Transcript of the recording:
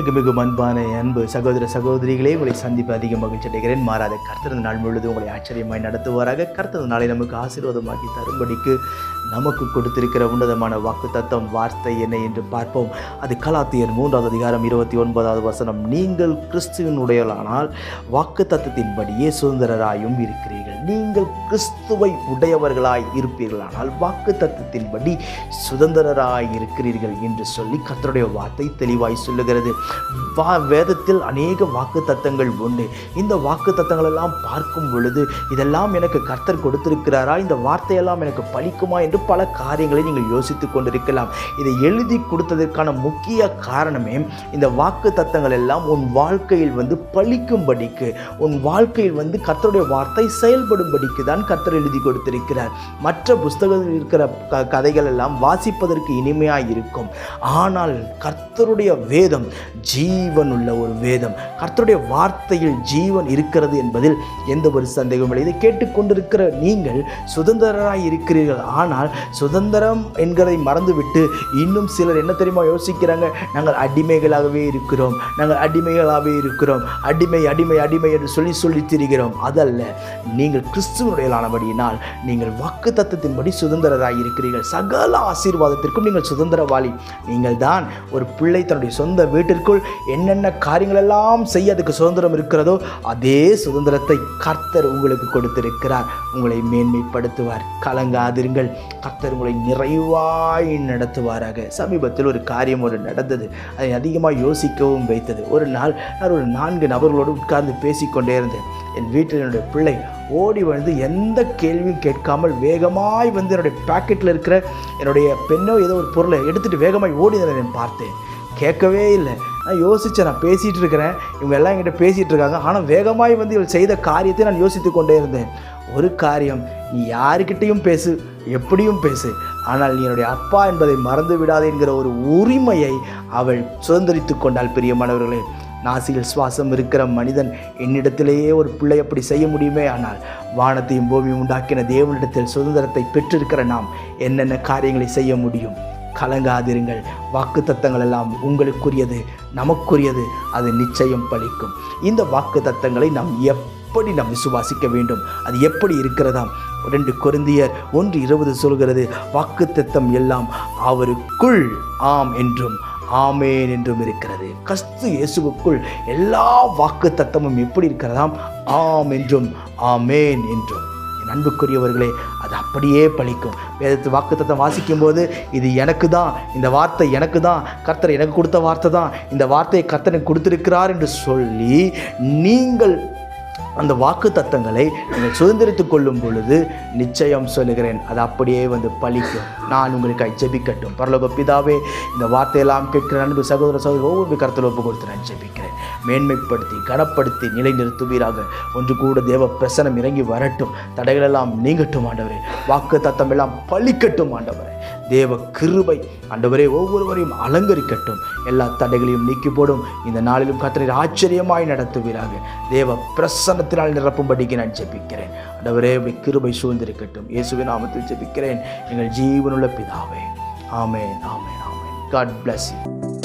எனக்கு மிகவும் அன்பு சகோதர சகோதரிகளே, உங்களை சந்திப்பு அதிக மகிழ்ச்சி அடைகிறேன். மாறாத கர்த்தர் இந்த நாள் முழுவதும் உங்களை ஆச்சரியமாய் நடத்துவாராக. கர்த்தர் நாளை நமக்கு ஆசீர்வாதமாக்கி தரும்படிக்கு நமக்கு கொடுத்திருக்கிற உன்னதமான வாக்கு தத்தம் வார்த்தை என்ன என்று பார்ப்போம். அது கலாத்தியர் 3:29 நீங்கள் கிறிஸ்துவினுடையவர்களானால் வாக்கு தத்தத்தின்படியே சுதந்திரராயும் இருக்கிறீர்கள். நீங்கள் கிறிஸ்துவை உடையவர்களாய் இருப்பீர்களானால் வாக்கு தத்தத்தின்படி சுதந்திரராய் இருக்கிறீர்கள் என்று சொல்லி கர்த்தருடைய வார்த்தை தெளிவாய் சொல்லுகிறது. வேதத்தில் அநேக வாக்கு தத்தங்கள் உண்டு. இந்த வாக்கு தத்தங்கள் எல்லாம் பார்க்கும் பொழுது இதெல்லாம் எனக்கு கர்த்தர் கொடுத்திருக்கிறாரா, இந்த வார்த்தையெல்லாம் எனக்கு பலிக்குமா என்று பல காரியங்களை நீங்கள் யோசித்துக் கொண்டிருக்கலாம். இதை எழுதி கொடுத்ததற்கான முக்கிய காரணமே இந்த வாக்கு தத்தங்கள் எல்லாம் உன் வாழ்க்கையில் பலிக்கும்படிக்கு, உன் வாழ்க்கையில் கர்த்தருடைய வார்த்தை செயல்படும்படிக்கு தான் கர்த்தர் எழுதி கொடுத்திருக்கிறார். மற்ற புஸ்தகத்தில் இருக்கிற கதைகள் எல்லாம் வாசிப்பதற்கு இனிமையாக இருக்கும். ஆனால் கர்த்தருடைய வேதம் ஜீவன் உள்ள ஒரு வேதம். கர்த்தருடைய வார்த்தையில் ஜீவன் இருக்கிறது என்பதில் எந்த ஒரு சந்தேகமும் இல்லை. இதை கேட்டுக்கொண்டிருக்கிற நீங்கள் சுதந்திரராய் இருக்கிறீர்கள். ஆனால் சுதந்திரம் என்கிறதை மறந்துவிட்டு இன்னும் சிலர் என்ன தெரியுமா யோசிக்கிறாங்க, நாங்கள் அடிமைகளாகவே இருக்கிறோம், அடிமை அடிமை அடிமை என்று சொல்லி திரிகிறோம். அதல்ல, நீங்கள் கிறிஸ்துவனுடையவர்களானபடியினால் நீங்கள் வாக்கு தத்தத்தின்படி சுதந்திரராய் இருக்கிறீர்கள். சகல ஆசீர்வாதத்திற்கும் நீங்கள் சுதந்திரவாளி. நீங்கள் தான் ஒரு பிள்ளை தன்னுடைய சொந்த வீட்டிற்குள் என்னென்ன காரியங்கள் எல்லாம் செய்ய அதுக்கு சுதந்திரம் இருக்கிறதோ அதே சுதந்திரத்தை கர்த்தர் உங்களுக்கு கொடுத்திருக்கிறார். உங்களை மேன்மைப்படுத்துவார். கலங்காதிருங்கள். கர்த்தர் உங்களை நிறைவாய் நடத்துவாராக. சமீபத்தில் ஒரு காரியம் நடந்தது. அதை அதிகமாக யோசிக்கவும் வைத்தது. ஒரு நாள் நான் ஒரு 4 நபர்களோடு உட்கார்ந்து பேசிக்கொண்டே இருந்தேன். என் வீட்டில் என்னுடைய பிள்ளை ஓடி வந்து எந்த கேள்வியும் கேட்காமல் வேகமாய் என்னுடைய பாக்கெட்டில் இருக்கிற என்னுடைய பெண்ணோ ஏதோ ஒரு பொருளை எடுத்துகிட்டு வேகமாய் ஓடினதை நான் பார்த்தேன். கேட்கவே இல்லை. நான் யோசித்தேன், நான் பேசிகிட்டு இருக்கிறேன், இவங்க எல்லாம் என்கிட்ட பேசிகிட்டு இருக்காங்க. ஆனால் வேகமாய் இவள் செய்த காரியத்தை நான் யோசித்து கொண்டே இருந்தேன். ஒரு காரியம், நீ யாருக்கிட்டையும் பேசு, எப்படியும் பேசு, ஆனால் நீ என்னுடைய அப்பா என்பதை மறந்து விடாதே என்கிற ஒரு உரிமையை அவள் சுதந்திரித்து கொண்டாள். பிரியமானவர்களே, நாசியில் சுவாசம் இருக்கிற மனிதன் என்னிடத்திலேயே ஒரு பிள்ளை அப்படி செய்ய முடியுமே, ஆனால் வானத்தையும் பூமியும் உண்டாக்கின தேவனிடத்தில் சுதந்திரத்தை பெற்றிருக்கிற நாம் என்னென்ன காரியங்களை செய்ய முடியும்? கலங்காதிருங்கள். வாக்கு தத்தங்கள் எல்லாம் உங்களுக்குரியது, நமக்குரியது. அது நிச்சயம் பலிக்கும். இந்த வாக்கு தத்தங்களை நாம் எப்படி விசுவாசிக்க வேண்டும்? அது எப்படி இருக்கிறதாம்? 2 கொரிந்தியர் 1:20 சொல்கிறது, வாக்கு தத்தம் எல்லாம் அவருக்குள் ஆம் என்றும் ஆமேன் என்றும் இருக்கிறது. கிறிஸ்து இயேசுவுக்குள் எல்லா வாக்கு தத்தமும் எப்படி இருக்கிறதாம்? ஆம் என்றும் ஆமேன் என்றும். அன்புக்குரியவர்களே, அது அப்படியே பலிக்கும். வேதத்து வாக்கு தத்தம் வாசிக்கும் போது இது எனக்கு தான், இந்த வார்த்தை எனக்கு தான், கர்த்தர் எனக்கு கொடுத்த வார்த்தை தான், இந்த வார்த்தையை கர்த்தர் எனக்கு கொடுத்திருக்கிறார் என்று சொல்லி நீங்கள் அந்த வாக்கு தத்தங்களை நீங்கள் சுதந்திரித்து கொள்ளும் பொழுது நிச்சயம் சொல்லுகிறேன், அது அப்படியே பலிக்கும். நான் உங்களுக்கு ஜெபிக்கட்டும். பரலோக பிதாவே, இந்த வார்த்தையெல்லாம் கேட்கிற அன்பு சகோதர சகோதரி ஒவ்வொரு கருத்தில் ஒப்பு கொடுத்து நான் ஜெபிக்கிறேன். மேன்மைப்படுத்தி கனப்படுத்தி நிலை நிறுத்துவீராக. ஒன்று கூட தேவ பிரசனம் இறங்கி வரட்டும். தடைகளெல்லாம் நீங்கட்டும் ஆண்டவரே. வாக்கு தத்தம் எல்லாம் பலிக்கட்டும் ஆண்டவரே. தேவ கிருபை ஆண்டவரே ஒவ்வொருவரையும் அலங்கரிக்கட்டும். எல்லா தடைகளையும் நீக்கி போடும். இந்த நாளிலும் கர்த்தரை ஆச்சரியமாய் நடத்துவீராக. தேவ பிரசன்னத்தினால் நிரப்பும்படிக்கு நான் ஜெபிக்கிறேன். ஆண்டவரே, கிருபை சூழ்ந்திருக்கட்டும். இயேசுவின் நாமத்தில் ஜெபிக்கிறேன், எங்கள் ஜீவனுள்ள பிதாவே. ஆமென், ஆமென், ஆமென். God bless you.